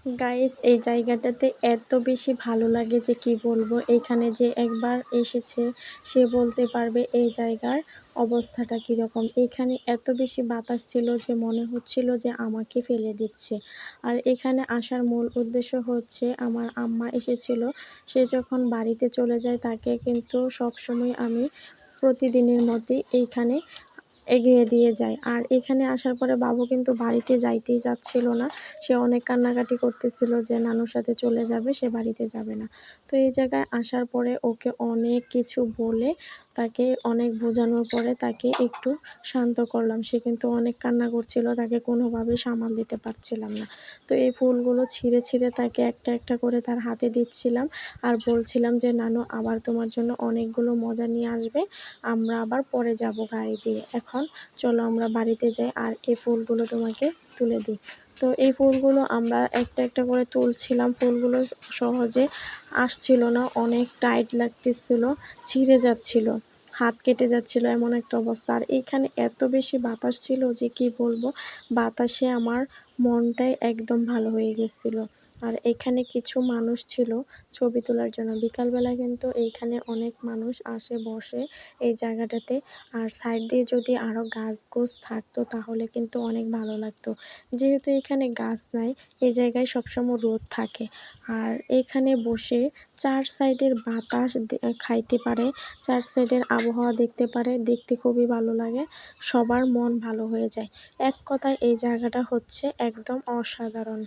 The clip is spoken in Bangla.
গাইস এই জায়গাটাতে এত বেশি ভালো লাগে যে কি বলবো। এইখানে যে একবার এসেছে সে বলতে পারবে এই জায়গার অবস্থাটা কীরকম। এখানে এত বেশি বাতাস ছিল যে মনে হচ্ছিল যে আমাকে ফেলে দিচ্ছে। আর এখানে আসার মূল উদ্দেশ্য হচ্ছে আমার আম্মা এসেছিল। সে যখন বাড়িতে চলে যায় তাকে কিন্তু সবসময় আমি প্রতিদিনের মতোই এইখানে এগিয়ে দিয়ে যায়। আর এখানে আসার পরে বাবু কিন্তু বাড়িতে যাইতেই চাচ্ছিল না। সে অনেক কান্নাকাটি করতেছিল যে নানুর সাথে চলে যাবে, সে বাড়িতে যাবে না। তো এই জায়গায় আসার পরে ওকে অনেক কিছু বলে তাকে অনেক বোঝানোর পরে তাকে একটু শান্ত করলাম। সে কিন্তু অনেক কান্না করছিল, তাকে কোনোভাবেই সামাল দিতে পারছিলাম না। তো এই ফুলগুলো ছিঁড়ে ছিঁড়ে তাকে একটা একটা করে তার হাতে দিচ্ছিলাম আর বলছিলাম যে নানু আবার তোমার জন্য অনেকগুলো মজা নিয়ে আসবে, আমরা আবার পরে যাব গাড়ি দিয়ে। এখন চলো আমরা বাড়িতে যাই আর এই ফুলগুলো তোমাকে তুলে দিই। তো এই ফুলগুলো আমরা একটা একটা করে তুলছিলাম। ফুলগুলো সহজে আসছিল না, অনেক টাইট লাগতেছিল, ছিঁড়ে যাচ্ছিল, হাত কেটে যাচ্ছিল, এমন একটা অবস্থা। আর এইখানে এত বেশি বাতাস ছিল যে কি বলবো, বাতাসে আমার মনটাই একদম ভালো হয়ে গেছিল। আর এখানে কিছু মানুষ ছিল ছবি তোলার জন্য। বিকালবেলা কিন্তু এইখানে অনেক মানুষ আসে বসে এই জায়গাটাতে। আর সাইড দিয়ে যদি আরও গাছ গোছ থাকতো তাহলে কিন্তু অনেক ভালো লাগতো। যেহেতু এখানে গাছ নাই, এই জায়গায় সবসময় রোদ থাকে। আর এখানে বসে চার সাইডের বাতাস খাইতে পারে, চার সাইডের আবহাওয়া দেখতে পারে, দেখতে খুবই ভালো লাগে, সবার মন ভালো হয়ে যায়। এক কথায় এই জায়গাটা হচ্ছে একদম অসাধারণ।